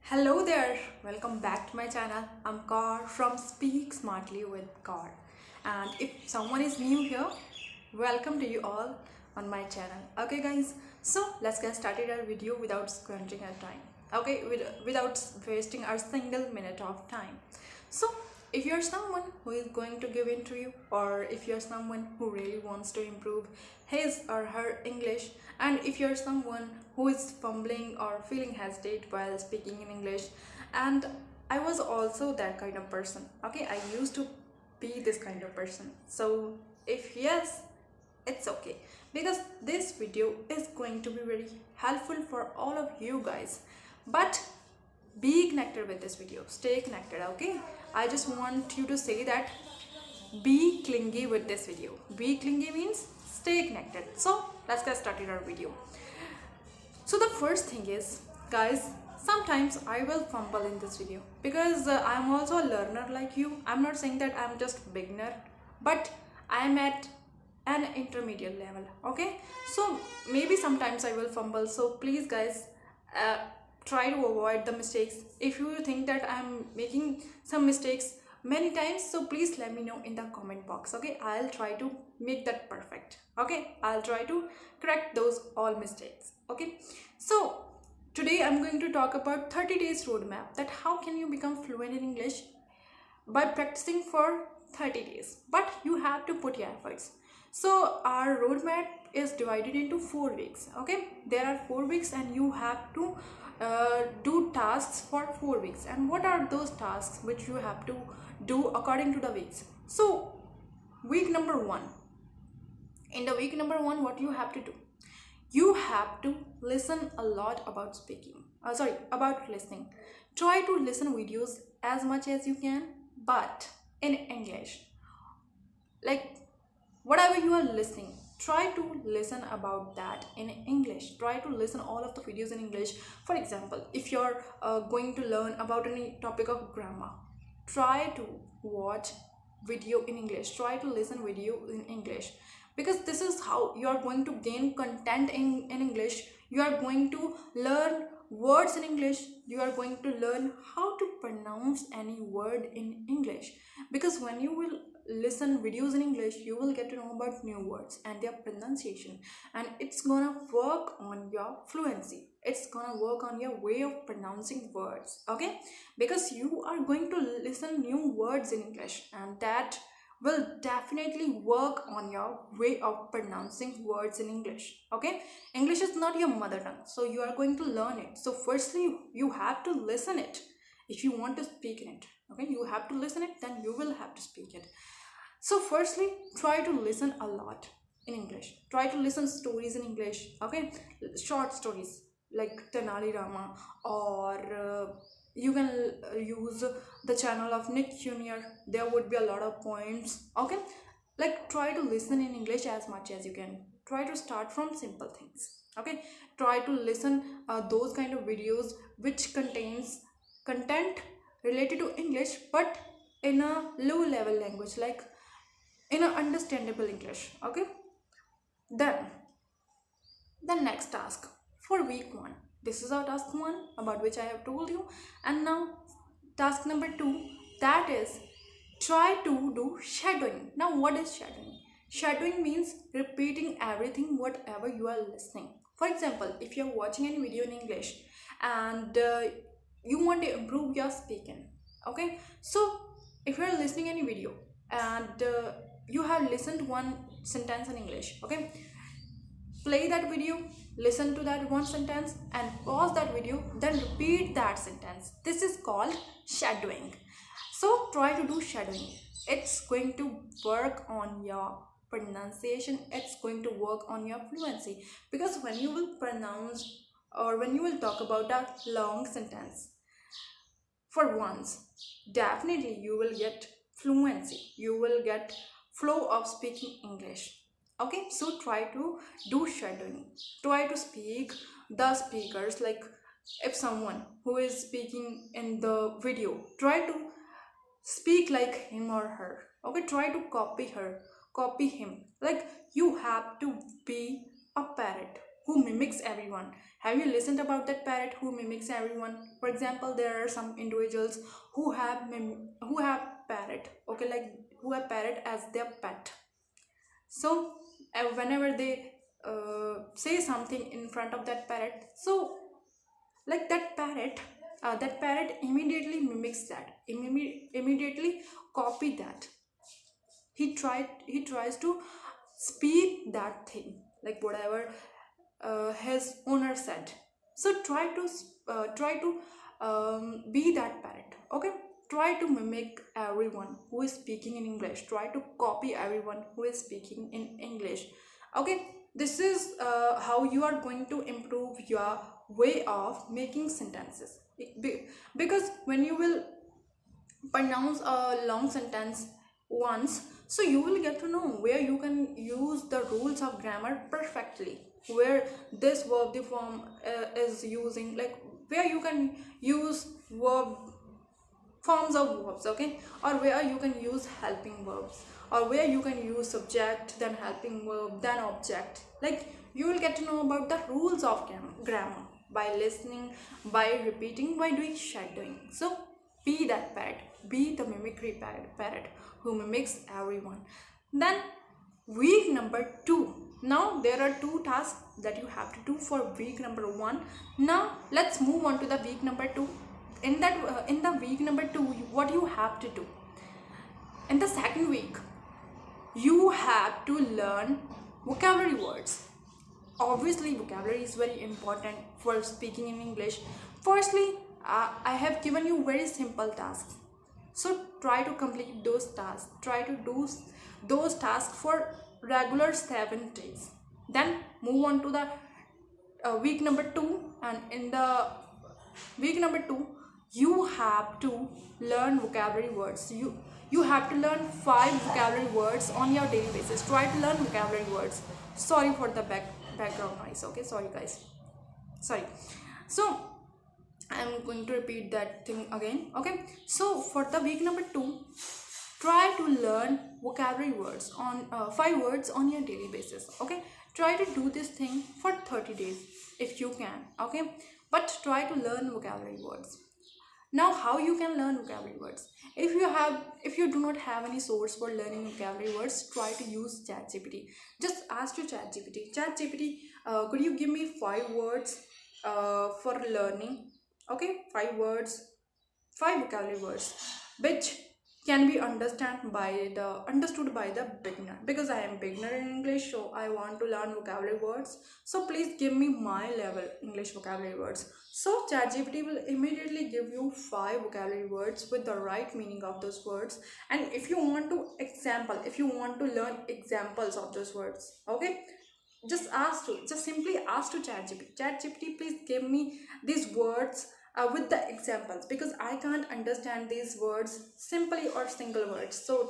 Hello there, welcome back to my channel. I'm Car from Speak Smartly with Car. And if someone is new here, welcome to you all on my channel. Okay guys, so let's get started our video without squandering our time. Okay, without wasting our single minute of time. So if you're someone who is going to give interview, or if you're someone who really wants to improve his or her English, and if you're someone who is fumbling or feeling hesitate while speaking in English, and I was also that kind of person. Okay, I used to be this kind of person. So if yes, it's okay, because this video is going to be very helpful for all of you guys. But be connected with this video, stay connected. Okay, I just want you to say that be clingy with this video. Be clingy means stay connected. So let's get started our video. So the first thing is, guys, sometimes I will fumble in this video because I'm also a learner like you. I'm not saying that I'm just beginner, but I'm at an intermediate level. Okay, so maybe sometimes I will fumble, so please guys, uh, try to avoid the mistakes. If you think that I'm making some mistakes many times, so please let me know in the comment box. Okay, I'll try to make that perfect. Okay, I'll try to correct those all mistakes. Okay, so today I'm going to talk about 30 days roadmap, that how can you become fluent in English by practicing for 30 days, but you have to put your efforts. So our roadmap is divided into 4 weeks. Okay, there are 4 weeks and you have to do tasks for 4 weeks. And what are those tasks which you have to do according to the weeks? So week number 1, in the week number 1, what you have to do, you have to listen a lot about speaking, about listening. Try to listen videos as much as you can, but in English. Like whatever you are listening, try to listen about that in English. Try to listen all of the videos in English. For example, if you're going to learn about any topic of grammar, try to watch video in English, try to listen video in English, because this is how you are going to gain content in English. You are going to learn words in English, you are going to learn how to pronounce any word in English, because when you will listen videos in English, you will get to know about new words and their pronunciation, and it's gonna work on your fluency, it's gonna work on your way of pronouncing words. Okay, because you are going to listen new words in English, and that will definitely work on your way of pronouncing words in English. Okay, English is not your mother tongue, so you are going to learn it. So firstly, you have to listen it if you want to speak in it. Okay, you have to listen it, then you will have to speak it. So firstly, try to listen a lot in English. Try to listen stories in English. Okay, short stories like Tenali Rama, or you can use the channel of Nick Jr. There would be a lot of points. Okay, like try to listen in English as much as you can. Try to start from simple things. Okay, try to listen those kind of videos which contains content related to English, but in a low level language, like in an understandable English. Okay, then the next task for week 1, this is our task 1 about which I have told you. And now task number 2, that is try to do shadowing. Now what is shadowing? Shadowing means repeating everything whatever you are listening. For example, if you're watching any video in English and you want to improve your speaking. Okay, so if you're listening any video and you have listened one sentence in English, okay, play that video, listen to that one sentence and pause that video, then repeat that sentence. This is called shadowing. So try to do shadowing. It's going to work on your pronunciation, it's going to work on your fluency, because when you will pronounce or when you will talk about a long sentence for once, definitely you will get fluency, you will get flow of speaking English. Okay, so try to do shadowing. Try to speak the speakers, like if someone who is speaking in the video, try to speak like him or her. Okay, try to copy her, copy him. Like you have to be a parrot who mimics everyone. Have you listened about that parrot who mimics everyone? For example, there are some individuals who have parrot, okay, like who have parrot as their pet. So whenever they say something in front of that parrot, so like that parrot immediately mimics that, immediately copy that. He tries to speak that thing, like whatever his owner said. So try to be that parrot, okay. Try to mimic everyone who is speaking in English. Try to copy everyone who is speaking in English, okay. This is how you are going to improve your way of making sentences. Because when you will pronounce a long sentence once, so you will get to know where you can use the rules of grammar perfectly, where this verb the form is using, like where you can use verb forms of verbs, okay, or where you can use helping verbs, or where you can use subject then helping verb then object. Like you will get to know about the rules of grammar by listening, by repeating, by doing shadowing. So be that parrot, be the mimicry parrot who mimics everyone. Then week number 2. Now there are 2 tasks that you have to do for week number 1. Now let's move on to the week number 2. In the week number 2, what you have to do in the second week, you have to learn vocabulary words. Obviously vocabulary is very important for speaking in English. Firstly, I have given you very simple tasks, so try to complete those tasks. Try to do those tasks for regular 7 days. Then move on to the week number 2, and in the week number 2 you have to learn vocabulary words. You have to learn 5 vocabulary words on your daily basis. Try to learn vocabulary words. Sorry for the background noise, okay, sorry guys, sorry. So I'm going to repeat that thing again, okay. So for the week number 2, try to learn vocabulary words on 5 words on your daily basis, okay. Try to do this thing for 30 days if you can, okay, but try to learn vocabulary words. Now how you can learn vocabulary words? If you do not have any source for learning vocabulary words, try to use ChatGPT. Just ask to ChatGPT, could you give me 5 words for learning, okay, 5 words, 5 vocabulary words which can be understood by the beginner, because I am beginner in English, so I want to learn vocabulary words. So please give me my level English vocabulary words. So ChatGPT will immediately give you 5 vocabulary words with the right meaning of those words. And if you want to learn examples of those words, okay, just simply ask to ChatGPT, please give me these words with the examples, because I can't understand these words simply or single words. So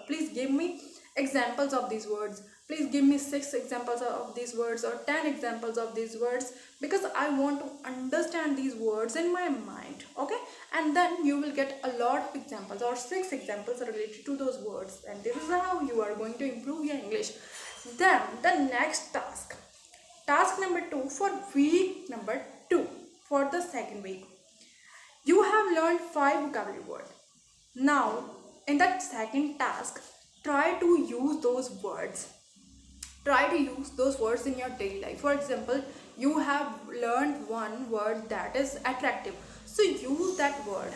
please give me examples of these words. Please give me 6 examples of these words or 10 examples of these words, because I want to understand these words in my mind, okay. And then you will get a lot of examples or 6 examples related to those words, and this is how you are going to improve your English. Then the next task number 2 for week number 2, for the second week, you have learned 5 vocabulary words. Now in that second task, try to use those words in your daily life. For example, you have learned one word that is attractive, so use that word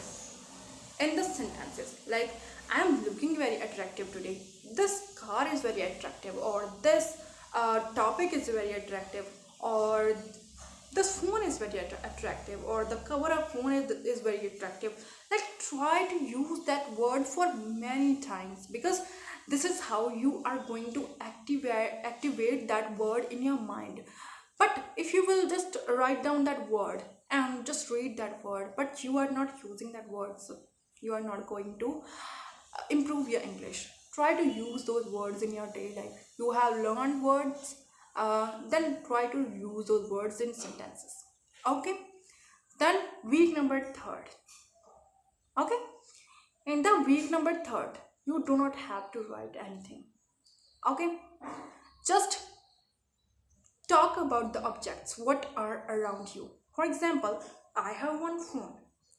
in the sentences. Like, I am looking very attractive today, this car is very attractive, or this topic is very attractive, or this phone is very attractive, or the cover of phone is very attractive. Like, try to use that word for many times, because this is how you are going to activate that word in your mind. But if you will just write down that word and just read that word, but you are not using that word, so you are not going to improve your English. Try to use those words in your daily life. You have learned words, then try to use those words in sentences, okay. Then week number 3, okay. In the week number 3, you do not have to write anything, okay. Just Talk about the objects what are around you. For example, I have one phone.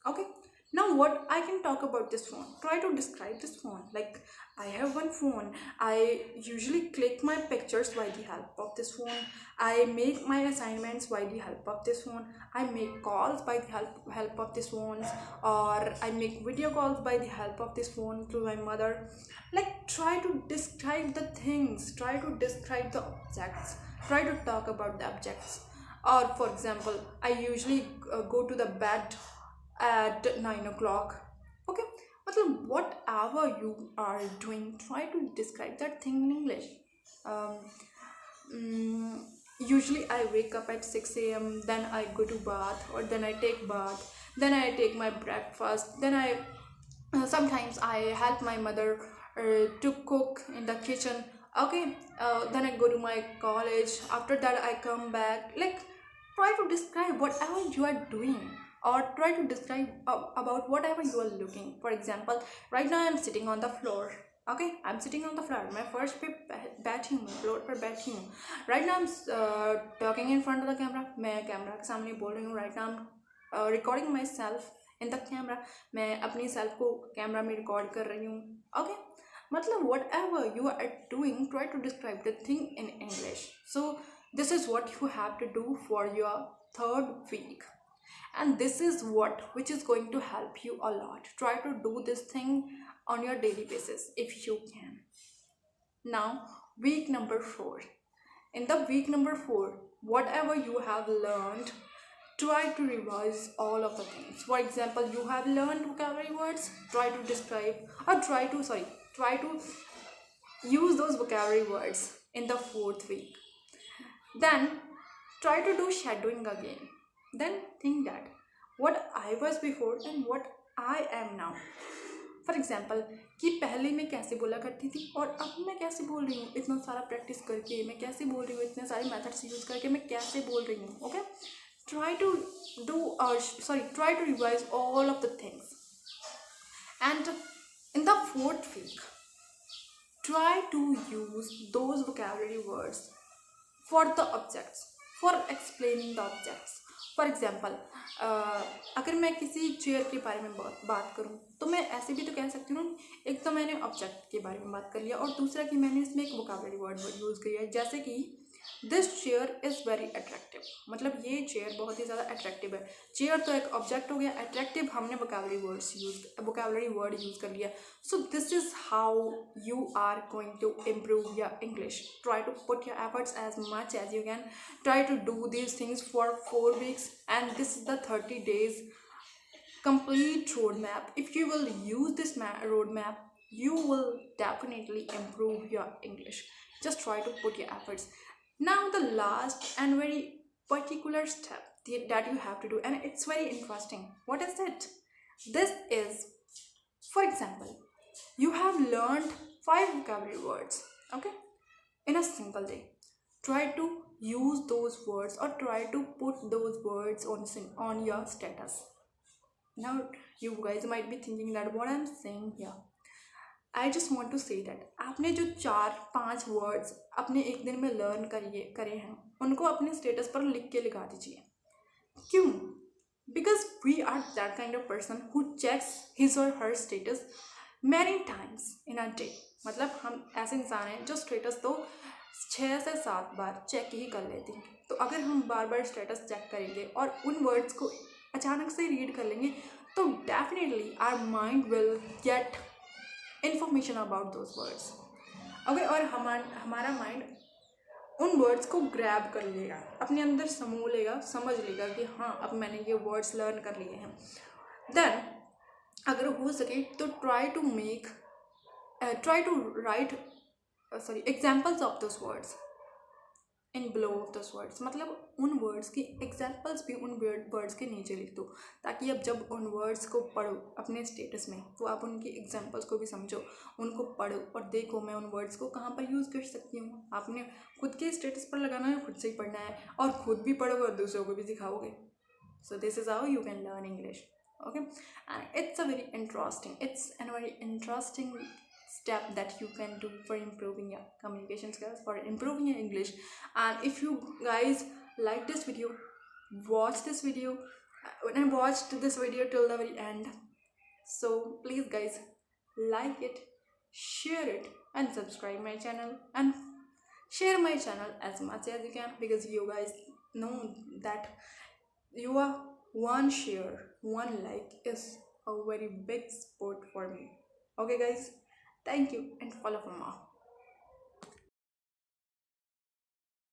Okay, now what I can talk about this phone, try to describe this phone. Like, I have one phone, I usually click my pictures by the help of this phone, I make my assignments by the help of this phone, I make calls by the help of this phone, or I make video calls by the help of this phone to my mother. Like, try to describe the things, try to describe the objects, try to talk about the objects. Or for example, I usually go to the bed at 9 o'clock. Okay, whatever you are doing, try to describe that thing in English. um, mm, Usually I wake up at 6 a.m, then I go to bath, or then I take bath, then I take my breakfast, then I sometimes I help my mother to cook in the kitchen. Okay, then I go to my college, after that I come back. Like, try to describe whatever you are doing, or try to describe about whatever you are looking. For example, right now I'm sitting on the floor. Okay, I'm sitting on the floor, मैं फर्श पे बैठी हूँ, floor पर बैठी हूँ. Right now I'm talking in front of the camera, मैं camera के सामने बोल रही हूँ. Right now I'm recording myself in the camera, मैं अपनी सेल्फ को कैमरा में रिकॉर्ड कर रही हूँ. ओके, मतलब whatever you are doing, try to describe the thing in English. So this is what you have to do for your third week, and this is what which is going to help you a lot. Try to do this thing on your daily basis if you can. Now, week number 4. In the week number 4, whatever you have learned, try to revise all of the things. For example, you have learned vocabulary words, try to describe, or try to use those vocabulary words in the 4th week. Then try to do shadowing again. Then think that what I was before and what I am now. For example, कि पहले मैं कैसे बोला करती थी और अब मैं कैसे बोल रही हूँ. इतना सारा प्रैक्टिस करके मैं कैसे बोल रही हूँ, इतने सारे मेथड्स यूज़ करके मैं कैसे बोल रही हूँ. Okay, try to try to revise all of the things. And in the 4th week, try to use those vocabulary words for the objects, for explaining the objects. For example, अगर मैं किसी chair के बारे में बात करूँ, तो मैं ऐसे भी तो कह सकती हूँ. एक तो मैंने ऑब्जेक्ट के बारे में बात कर लिया, और दूसरा कि मैंने इसमें एक वोकैबुलरी वर्ड यूज़ किया है, जैसे कि this chair is very attractive. मतलब ये चेयर बहुत ही ज़्यादा अट्रैक्टिव है. चेयर तो एक ऑब्जेक्ट हो गया, अट्रैक्टिव हमने वोकैबुलरी वर्ड यूज़ कर लिया. सो this is how you are going to improve your English. Try to put your efforts as much as you can. Try to do these things for 4 weeks, and this is the 30 days complete roadmap. If you will use this roadmap, you will definitely improve your English. Just try to put your efforts. Now, the last and very particular step that you have to do, and it's very interesting. What is it? This is, for example, you have learned 5 vocabulary words, okay, in a single day. Try to use those words, or try to put those words on your status. Now, you guys might be thinking that what I'm saying here. I just want to say that आपने जो 4-5 words अपने एक दिन में learn करे हैं, उनको अपने स्टेटस पर लिख के लगा दीजिए. क्यों? Because we are that kind of person who checks his or her status many times in a day. मतलब हम ऐसे इंसान हैं जो स्टेटस तो 6 से 7 बार चेक ही कर लेते हैं. तो अगर हम बार बार स्टेटस चेक करेंगे और उन वर्ड्स को अचानक से रीड कर लेंगे, तो definitely our mind will get information about those words. Okay, और हमारा माइंड उन वर्ड्स को ग्रैब कर लेगा, अपने अंदर समूह लेगा, समझ लेगा कि हाँ, अब मैंने ये वर्ड्स लर्न कर लिए हैं. देन अगर हो सके तो try to write examples of those words in below of those words. मतलब उन वर्ड्स की एग्जाम्पल्स भी उन वर्ड्स के नीचे लिख दो, ताकि अब जब उन वर्ड्स को पढ़ो अपने स्टेटस में, तो आप उनकी एग्जाम्पल्स को भी समझो, उनको पढ़ो और देखो मैं उन वर्ड्स को कहाँ पर यूज़ कर सकती हूँ. आपने खुद के स्टेटस पर लगाना है, खुद से ही पढ़ना है, और खुद भी पढ़ोगे और दूसरों को भी सिखाओगे. So this is how you can learn English. Okay, and it's a very interesting step that you can do for improving your communication skills, for improving your English. And if you guys like this video, watch this video. When I watched this video till the very end, so please guys, like it, share it, and subscribe my channel, and share my channel as much as you can, because you guys know that you are one share, one like is a very big support for me. Okay guys, thank you and follow for more.